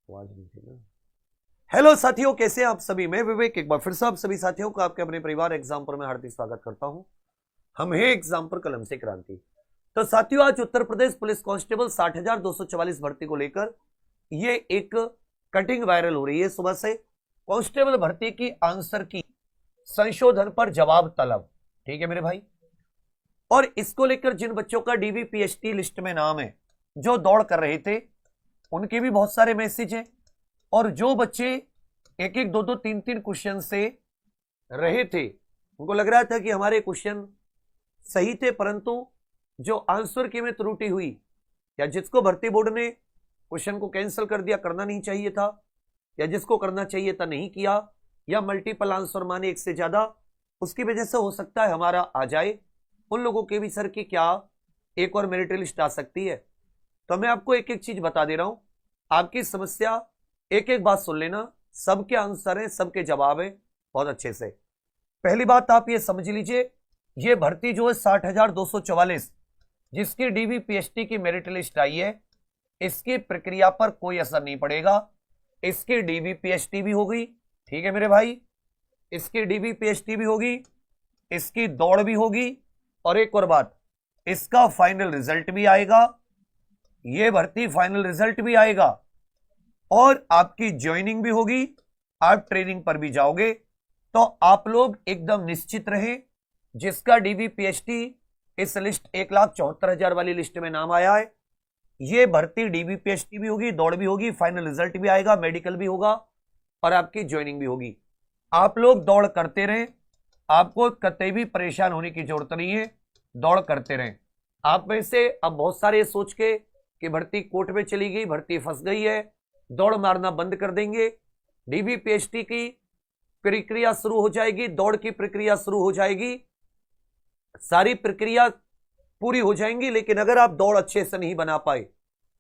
आवाज नहीं थी ना। हेलो साथियों, कैसे हैं आप सभी। मैं विवेक एक बार फिर से आप सभी साथियों का आपके अपने परिवार एग्जाम पर मैं हार्दिक स्वागत करता हूं। हम हैं एग्जाम पर कलम से क्रांति। तो साथियों, आज उत्तर प्रदेश पुलिस कांस्टेबल 60,244 भर्ती को लेकर ये एक कटिंग वायरल हो रही है सुबह से। कांस्टेबल भर्ती की आंसर की संशोधन पर जवाब तलब। ठीक है मेरे भाई। और इसको लेकर जिन बच्चों का डीवीपीएसटी लिस्ट में नाम है, जो दौड़ कर रहे थे, उनके भी बहुत सारे मैसेज हैं। और जो बच्चे एक एक दो दो तीन तीन क्वेश्चन से रहे थे, उनको लग रहा था कि हमारे क्वेश्चन सही थे, परंतु जो आंसर की में त्रुटि हुई या जिसको भर्ती बोर्ड ने क्वेश्चन को कैंसिल कर दिया, करना नहीं चाहिए था, या जिसको करना चाहिए था नहीं किया, या मल्टीपल आंसर माने एक से ज्यादा, उसकी वजह से हो सकता है हमारा आ जाए। उन लोगों के भी सर की क्या एक और मेरिट लिस्ट आ सकती है। तो मैं आपको एक एक चीज बता दे रहा हूं, आपकी समस्या एक एक बात सुन लेना। सबके आंसर है, सबके जवाब है बहुत अच्छे से। पहली बात आप ये समझ लीजिए, ये भर्ती जो है 60,244 जिसकी डीवीपीएसटी की मेरिट लिस्ट आई है, इसकी प्रक्रिया पर कोई असर नहीं पड़ेगा। इसकी डीवीपीएसटी भी होगी, ठीक है मेरे भाई, इसकी डीवीपीएसटी भी होगी, इसकी दौड़ भी होगी, और एक और बात, इसका फाइनल रिजल्ट भी आएगा। ये भर्ती फाइनल रिजल्ट भी आएगा और आपकी ज्वाइनिंग भी होगी, आप ट्रेनिंग पर भी जाओगे। तो आप लोग एकदम निश्चित रहें। जिसका डीवीपीएसटी इस लिस्ट 1,74,000 वाली लिस्ट में नाम आया है, ये भर्ती डीवीपीएसटी भी होगी, दौड़ भी होगी, फाइनल रिजल्ट भी आएगा, मेडिकल भी होगा और आपकी ज्वाइनिंग भी होगी। आप लोग दौड़ करते रहें, आपको कतई भी परेशान होने की जरूरत नहीं है, दौड़ करते रहें। आप में से अब बहुत सारे सोच के कि भर्ती कोर्ट में चली गई, भर्ती फंस गई है, दौड़ मारना बंद कर देंगे। डीवीपीएसटी की प्रक्रिया शुरू हो जाएगी, दौड़ की प्रक्रिया शुरू हो जाएगी, सारी प्रक्रिया पूरी हो जाएंगी। लेकिन अगर आप दौड़ अच्छे से नहीं बना पाए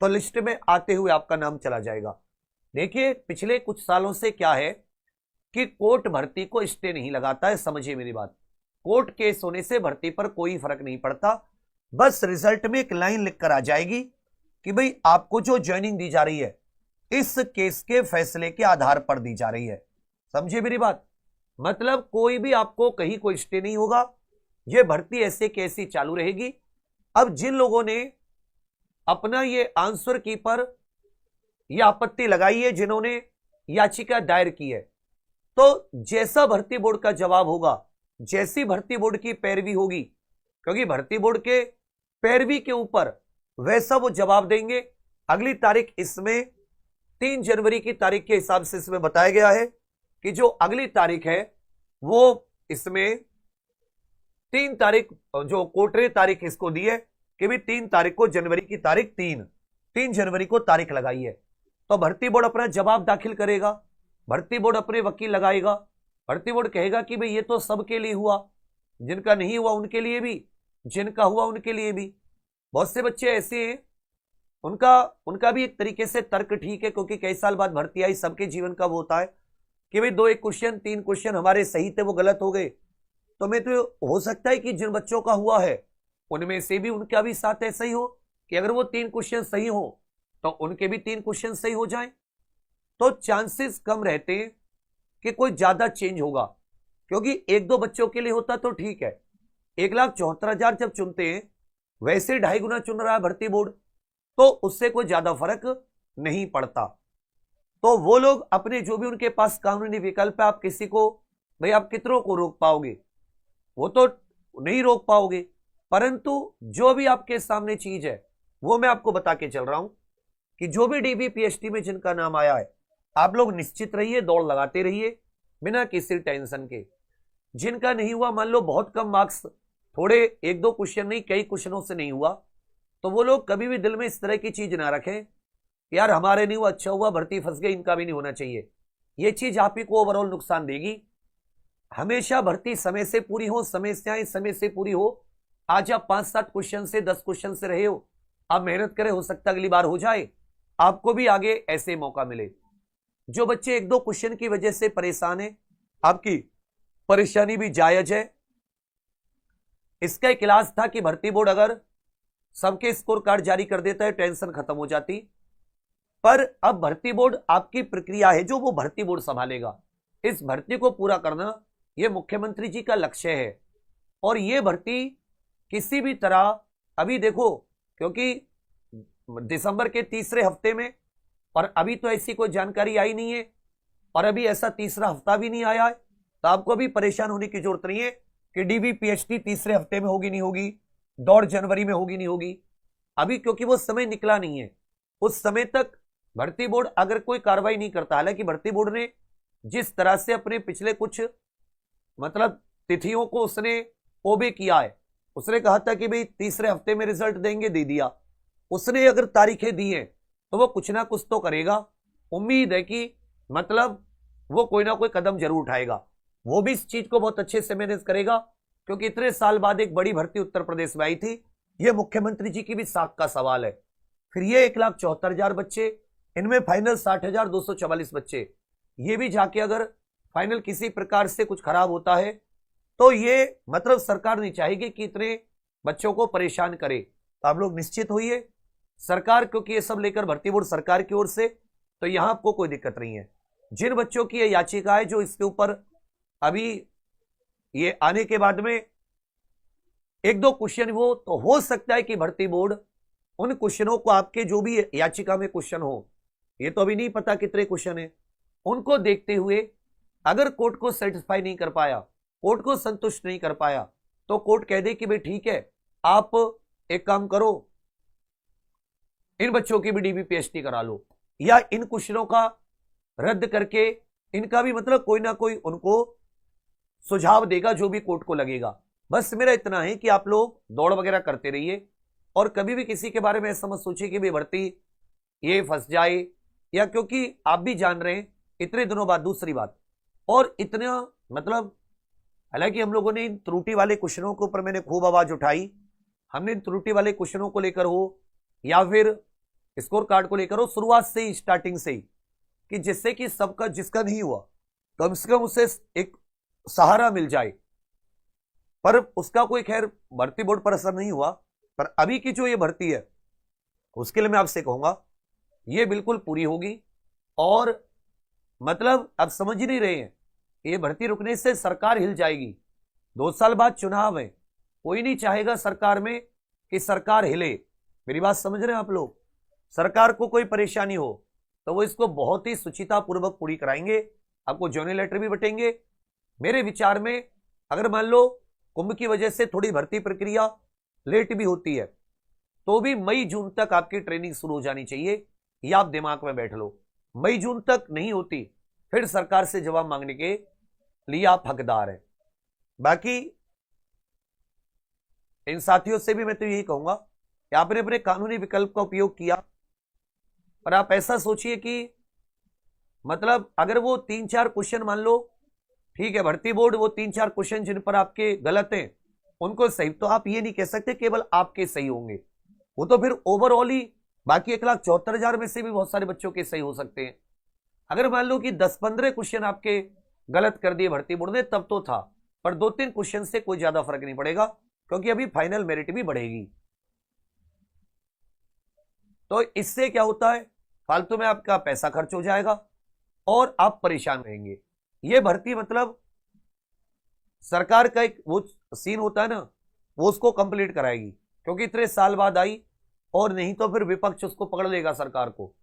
तो लिस्ट में आते हुए आपका नाम चला जाएगा। देखिए, पिछले कुछ सालों से क्या है कि कोर्ट भर्ती को स्टे नहीं लगाता है, समझिए मेरी बात। कोर्ट केस होने से भर्ती पर कोई फर्क नहीं पड़ता, बस रिजल्ट में एक लाइन लिखकर आ जाएगी कि भाई आपको जो ज्वाइनिंग दी जा रही है इस केस के फैसले के आधार पर दी जा रही है। समझिए मेरी बात, मतलब कोई भी आपको कहीं कोई स्टे नहीं होगा, यह भर्ती ऐसे कैसी चालू रहेगी। अब जिन लोगों ने अपना ये आंसर की पर यह आपत्ति लगाई है, जिन्होंने याचिका दायर की है, तो जैसा भर्ती बोर्ड का जवाब होगा, जैसी भर्ती बोर्ड की पैरवी होगी, क्योंकि भर्ती बोर्ड के पैरवी के ऊपर वैसा वो जवाब देंगे। अगली तारीख इसमें 3 जनवरी की तारीख के हिसाब से इसमें बताया गया है कि जो अगली तारीख है वो इसमें 3 तारीख, जो कोर्ट ने तारीख इसको दी है कि भी 3 तारीख को, जनवरी की तारीख 3 जनवरी को तारीख लगाई है। तो भर्ती बोर्ड अपना जवाब दाखिल करेगा, भर्ती बोर्ड अपने वकील लगाएगा, भर्ती बोर्ड कहेगा कि भाई ये तो सबके लिए हुआ, जिनका नहीं हुआ उनके लिए भी, जिनका हुआ उनके लिए भी। बहुत से बच्चे ऐसे हैं, उनका भी एक तरीके से तर्क ठीक है, क्योंकि कई साल बाद भर्ती आई, सबके जीवन का वो होता है कि भाई 2 एक क्वेश्चन 3 क्वेश्चन हमारे सही थे, वो गलत हो गए। तो मैं तो हो सकता है कि जिन बच्चों का हुआ है उनमें से भी उनका भी साथ ऐसा ही हो कि अगर वो 3 क्वेश्चन सही हो तो उनके भी 3 क्वेश्चन सही हो जाएं। तो चांसेस कम रहते हैं कि कोई ज्यादा चेंज होगा, क्योंकि 1-2 बच्चों के लिए होता तो ठीक है। 1,74,000 जब चुनते हैं, वैसे 2.5 गुना चुन रहा है भर्ती बोर्ड, तो उससे कोई ज्यादा फर्क नहीं पड़ता। तो वो लोग अपने जो भी उनके पास कानूनी विकल्प है, आप किसी को, भाई आप कितनों को रोक पाओगे, वो तो नहीं रोक पाओगे, परंतु जो भी आपके सामने चीज है वो मैं आपको बता के चल रहा हूं कि जो भी डीवीपीएसटी में जिनका नाम आया है, आप लोग निश्चित रहिए, दौड़ लगाते रहिए बिना किसी टेंशन के। जिनका नहीं हुआ, मान लो बहुत कम मार्क्स, थोड़े 1-2 क्वेश्चन नहीं, कई क्वेश्चनों से नहीं हुआ, तो वो लोग कभी भी दिल में इस तरह की चीज ना रखें यार हमारे नहीं हुआ, अच्छा हुआ, भर्ती फंस गई, इनका भी नहीं होना चाहिए। ये चीज आप ही को ओवरऑल नुकसान देगी। हमेशा भर्ती समय से पूरी हो, समस्याएं समय से पूरी हो। आज आप 5-7 क्वेश्चन से 10 क्वेश्चन से रहे हो, आप मेहनत करें, हो सकता अगली बार हो जाए, आपको भी आगे ऐसे मौका मिले। जो बच्चे 1-2 क्वेश्चन की वजह से परेशान है, आपकी परेशानी भी जायज है। इसका एक इलाज था कि भर्ती बोर्ड अगर सबके स्कोर कार्ड जारी कर देता है, टेंशन खत्म हो जाती। पर अब भर्ती बोर्ड आपकी प्रक्रिया है जो वो भर्ती बोर्ड संभालेगा। इस भर्ती को पूरा करना यह मुख्यमंत्री जी का लक्ष्य है। और यह भर्ती किसी भी तरह, अभी देखो, क्योंकि दिसंबर के तीसरे हफ्ते में, और अभी तो ऐसी कोई जानकारी आई नहीं है, और अभी ऐसा तीसरा हफ्ता भी नहीं आया है, तो आपको अभी परेशान होने की जरूरत नहीं है कि डीबी पीएचडी तीसरे हफ्ते में होगी नहीं होगी, दौड़ जनवरी में होगी नहीं होगी। अभी क्योंकि वो समय निकला नहीं है, उस समय तक भर्ती बोर्ड अगर कोई कार्रवाई नहीं करता, हालांकि भर्ती बोर्ड ने जिस तरह से अपने पिछले कुछ मतलब तिथियों को उसने ओबे किया है, उसने कहा था कि भाई तीसरे हफ्ते में रिजल्ट देंगे, दे दिया। उसने अगर तारीखें दी हैं तो वो कुछ ना कुछ तो करेगा। उम्मीद है कि मतलब वो कोई ना कोई कदम जरूर उठाएगा। वो भी इस चीज को बहुत अच्छे से मैनेज करेगा, क्योंकि इतने साल बाद एक बड़ी भर्ती उत्तर प्रदेश में आई थी। ये मुख्यमंत्री जी की भी साख का सवाल है। फिर ये 1,74,000 बच्चे, इनमें फाइनल 60,244 बच्चे, ये भी जाके अगर फाइनल किसी प्रकार से कुछ खराब होता है तो ये मतलब सरकार नहीं चाहेगी कि इतने बच्चों को परेशान करे। तो आप लोग निश्चित होइए, सरकार, क्योंकि ये सब लेकर भर्ती बोर्ड सरकार की ओर से, तो यहां आपको कोई दिक्कत नहीं है। जिन बच्चों की ये याचिका है जो इसके ऊपर अभी ये आने के बाद में एक दो क्वेश्चन, वो तो हो सकता है कि भर्ती बोर्ड उन क्वेश्चनों को, आपके जो भी याचिका में क्वेश्चन हो, ये तो अभी नहीं पता कितने क्वेश्चन है, उनको देखते हुए अगर कोर्ट को सेटिस्फाई नहीं कर पाया, कोर्ट को संतुष्ट नहीं कर पाया, तो कोर्ट कह दे कि भाई ठीक है, आप एक काम करो, इन बच्चों की भी डीबी पीएचडी करा लो, या इन क्वेश्चनों का रद्द करके इनका भी मतलब कोई ना कोई उनको सुझाव देगा जो भी कोर्ट को लगेगा। बस मेरा इतना है कि आप लोग दौड़ वगैरह करते रहिए, और कभी भी किसी के बारे में ऐसा मत सोचिए कि भाई भर्ती ये फंस जाए, या क्योंकि आप भी जान रहे हैं इतने दिनों बाद। दूसरी बात, और इतना मतलब, हालांकि हम लोगों ने इन त्रुटि वाले क्वेश्चनों के ऊपर मैंने खूब आवाज उठाई, हमने इन त्रुटि वाले क्वेश्चनों को लेकर हो या फिर स्कोर कार्ड को लेकर हो, शुरुआत से ही, स्टार्टिंग से ही, कि जिससे कि सबका, जिसका नहीं हुआ कम से कम उसे एक सहारा मिल जाए। पर उसका कोई खैर भर्ती बोर्ड पर असर नहीं हुआ। पर अभी की जो ये भर्ती है, उसके लिए मैं आपसे कहूंगा ये बिल्कुल पूरी होगी। और मतलब अब समझ ही नहीं रहे हैं, ये भर्ती रुकने से सरकार हिल जाएगी। 2 साल बाद चुनाव है, कोई नहीं चाहेगा सरकार में कि सरकार हिले। मेरी बात समझ रहे हैं आप लोग? सरकार को कोई परेशानी हो तो वो इसको बहुत ही सुचितापूर्वक पूरी कराएंगे, आपको ज्वाइनिंग लेटर भी बटेंगे। मेरे विचार में अगर मान लो कुंभ की वजह से थोड़ी भर्ती प्रक्रिया लेट भी होती है, तो भी मई जून तक आपकी ट्रेनिंग शुरू हो जानी चाहिए। यह आप दिमाग में बैठ लो। मई जून तक नहीं होती, फिर सरकार से जवाब मांगने के लिए आप हकदार हैं। बाकी इन साथियों से भी मैं तो यही कहूंगा कि आपने अपने कानूनी विकल्प का उपयोग किया, पर आप ऐसा सोचिए कि मतलब अगर वो 3-4 क्वेश्चन मान लो, ठीक है, भर्ती बोर्ड वो 3-4 क्वेश्चन जिन पर आपके गलत हैं उनको सही, तो आप ये नहीं कह सकते केवल आपके सही होंगे, वो तो फिर ओवरऑल ही बाकी 1,74,000 में से भी बहुत सारे बच्चों के सही हो सकते हैं। अगर मान लो कि 10-15 क्वेश्चन आपके गलत कर दिए भर्ती बोर्ड ने, तब तो था, पर 2-3 क्वेश्चन से कोई ज्यादा फर्क नहीं पड़ेगा, क्योंकि अभी फाइनल मेरिट भी बढ़ेगी। तो इससे क्या होता है, फालतू में आपका पैसा खर्च हो जाएगा और आप परेशान रहेंगे। ये भर्ती मतलब सरकार का एक वो सीन होता है ना, वो उसको कंप्लीट कराएगी, क्योंकि इतने साल बाद आई, और नहीं तो फिर विपक्ष उसको पकड़ लेगा सरकार को,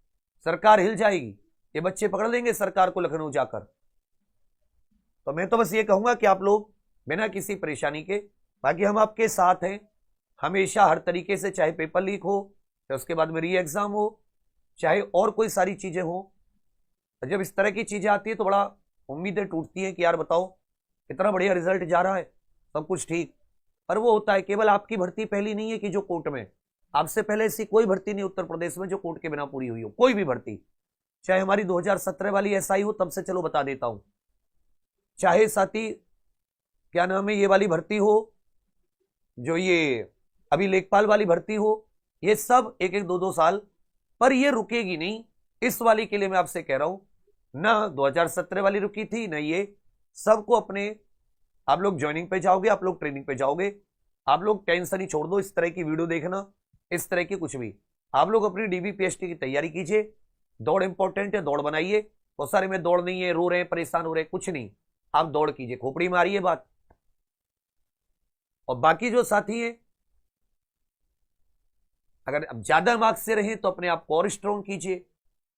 सरकार हिल जाएगी, ये बच्चे पकड़ लेंगे सरकार को लखनऊ जाकर। तो मैं तो बस ये कहूंगा कि आप लोग बिना किसी परेशानी के, बाकी हम आपके साथ हैं हमेशा हर तरीके से, चाहे पेपर लीक हो, चाहे उसके बाद में री एग्जाम हो, चाहे और कोई सारी चीजें हो। जब इस तरह की चीजें आती है तो बड़ा उम्मीदें टूटती हैं कि यार बताओ इतना बढ़िया रिजल्ट जा रहा है, सब कुछ ठीक, पर वो होता है केवल आपकी भर्ती पहली नहीं है कि जो कोर्ट में, आपसे पहले ऐसी कोई भर्ती नहीं उत्तर प्रदेश में जो कोर्ट के बिना पूरी हुई हो, कोई भी भर्ती, चाहे हमारी 2017 वाली एसआई हो, तब से चलो बता देता हूं, चाहे साथी क्या नाम है ये वाली भर्ती हो, जो ये अभी लेखपाल वाली भर्ती हो, ये सब 1-1, 2-2 साल, पर ये रुकेगी नहीं। इस वाली के लिए मैं आपसे कह रहा हूं, ना 2017 वाली रुकी थी, ना ये, सबको अपने, आप लोग ज्वाइनिंग पे जाओगे, आप लोग ट्रेनिंग पे जाओगे, आप लोग टेंशन ही छोड़ दो इस तरह की वीडियो देखना, इस तरह की कुछ भी, आप लोग अपनी डीबी पीएचडी की तैयारी कीजिए। दौड़ इंपॉर्टेंट है, दौड़ बनाइए। बहुत सारे में दौड़ नहीं है, रो रहे हैं, परेशान हो रहे हैं, कुछ नहीं, आप दौड़ कीजिए, खोपड़ी मारिए बात। और बाकी जो साथी हैं, अगर अब ज्यादा मार्क्स से रहे तो अपने आप को और स्ट्रॉन्ग कीजिए,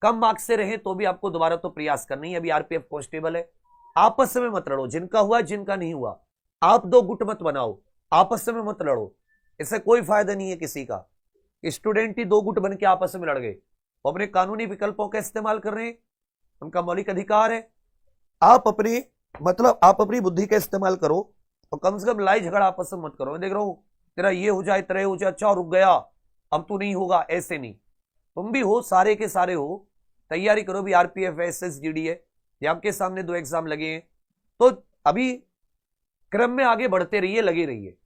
कम मार्क्स से रहे तो भी आपको दोबारा तो प्रयास करना ही। अभी आरपीएफ कांस्टेबल है, आपस में मत लड़ो, जिनका हुआ जिनका नहीं हुआ, आप दो गुट मत बनाओ, आपस में मत लड़ो, इससे कोई फायदा नहीं है किसी का। स्टूडेंट ही दो गुट बन के आपस में लड़ गए, वो अपने कानूनी विकल्पों का इस्तेमाल कर रहे हैं, उनका मौलिक अधिकार है। आप अपने मतलब आप अपनी बुद्धि का इस्तेमाल करो, और कम से कम लड़ाई झगड़ा आपस में मत करो। मैं देख रहा हूं तेरा ये हो जाए, तेरा हो जाए, अच्छा रुक गया, अब तू नहीं होगा, ऐसे नहीं। तुम भी हो, सारे के सारे हो, तैयारी करो भी। आरपीएफ एसएसजीडी है, ये आपके सामने 2 एग्जाम लगे हैं, तो अभी क्रम में आगे बढ़ते रहिए, लगे रहिए,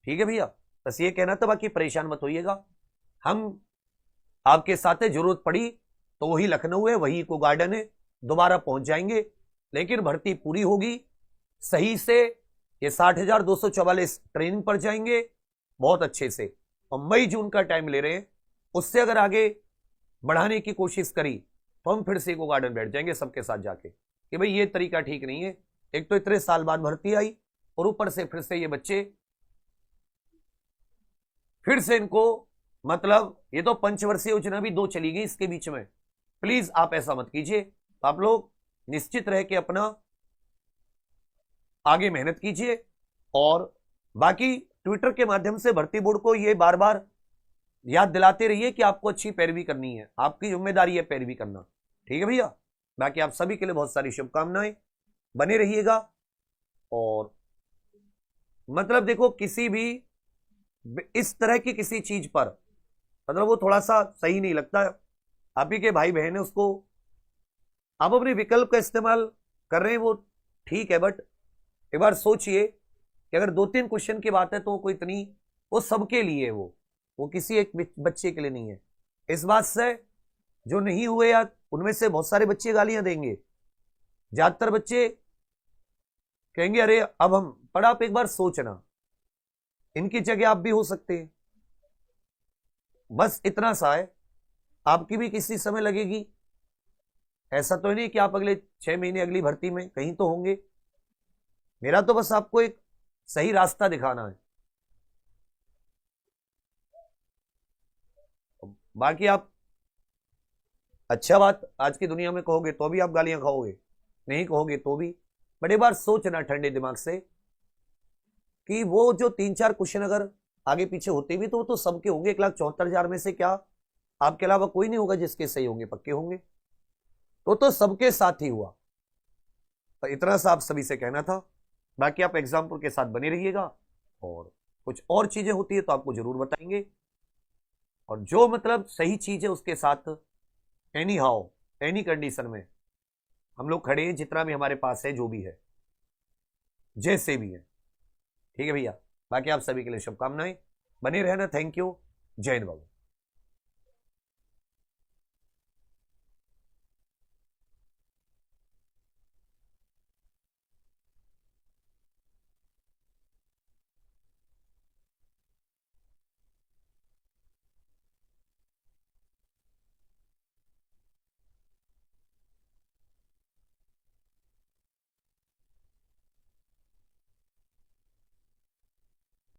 ठीक है भैया। बस ये कहना था, बाकी परेशान मत होइएगा, हम आपके साथ है। जरूरत पड़ी तो वही लखनऊ है, वही इको गार्डन है, दोबारा पहुंच जाएंगे, लेकिन भर्ती पूरी होगी सही से। ये 60,244 ट्रेनिंग पर जाएंगे बहुत अच्छे से, और मई जून का टाइम ले रहे हैं, उससे अगर आगे बढ़ाने की कोशिश करी तो हम फिर से इको गार्डन बैठ जाएंगे सबके साथ जाके, कि भाई ये तरीका ठीक नहीं है। एक तो इतने साल बाद भर्ती आई, और ऊपर से फिर से ये बच्चे फिर से इनको मतलब ये तो पंचवर्षीय योजना भी 2 चली गई इसके बीच में। प्लीज आप ऐसा मत कीजिए। तो आप लोग निश्चित रह के अपना आगे मेहनत कीजिए, और बाकी ट्विटर के माध्यम से भर्ती बोर्ड को ये बार बार याद दिलाते रहिए कि आपको अच्छी पैरवी करनी है, आपकी जिम्मेदारी है पैरवी करना, ठीक है भैया। बाकी आप सभी के लिए बहुत सारी शुभकामनाएं, बने रहिएगा। और मतलब देखो, किसी भी इस तरह की किसी चीज पर मतलब वो थोड़ा सा सही नहीं लगता। आप ही के भाई बहन है, उसको आप अपने विकल्प का इस्तेमाल कर रहे हैं, वो ठीक है, बट एक बार सोचिए कि अगर 2-3 क्वेश्चन की बात है तो कोई इतनी, वो सबके लिए है, वो किसी एक बच्चे के लिए नहीं है। इस बात से जो नहीं हुए या उनमें से बहुत सारे बच्चे गालियां देंगे, ज्यादातर बच्चे कहेंगे अरे अब हम, पर आप एक बार सोचना, इनकी जगह आप भी हो सकते हैं। बस इतना सा है, आपकी भी किसी समय लगेगी, ऐसा तो नहीं कि आप अगले 6 महीने अगली भर्ती में कहीं तो होंगे। मेरा तो बस आपको एक सही रास्ता दिखाना है। बाकी आप अच्छा बात आज की दुनिया में कहोगे तो भी आप गालियां खाओगे, नहीं कहोगे तो भी। बड़े बार सोचना ठंडे दिमाग से कि वो जो 3-4 क्वेश्चन अगर आगे पीछे होते भी तो वो तो सबके होंगे। 1,74,000 में से क्या आपके अलावा कोई नहीं होगा जिसके सही होंगे, पक्के होंगे, तो सबके साथ ही हुआ। तो इतना सा आप सभी से कहना था। बाकी आप एग्जाम्पल के साथ बने रहिएगा, और कुछ और चीजें होती है तो आपको जरूर बताएंगे, और जो मतलब सही चीज है उसके साथ एनी हाउ एनी कंडीशन में हम लोग खड़े हैं, जितना भी हमारे पास है, जो भी है, जैसे भी है, ठीक है भैया। बाकी आप सभी के लिए शुभकामनाएं, बने रहना। थैंक यू, जय हिंद बाबू।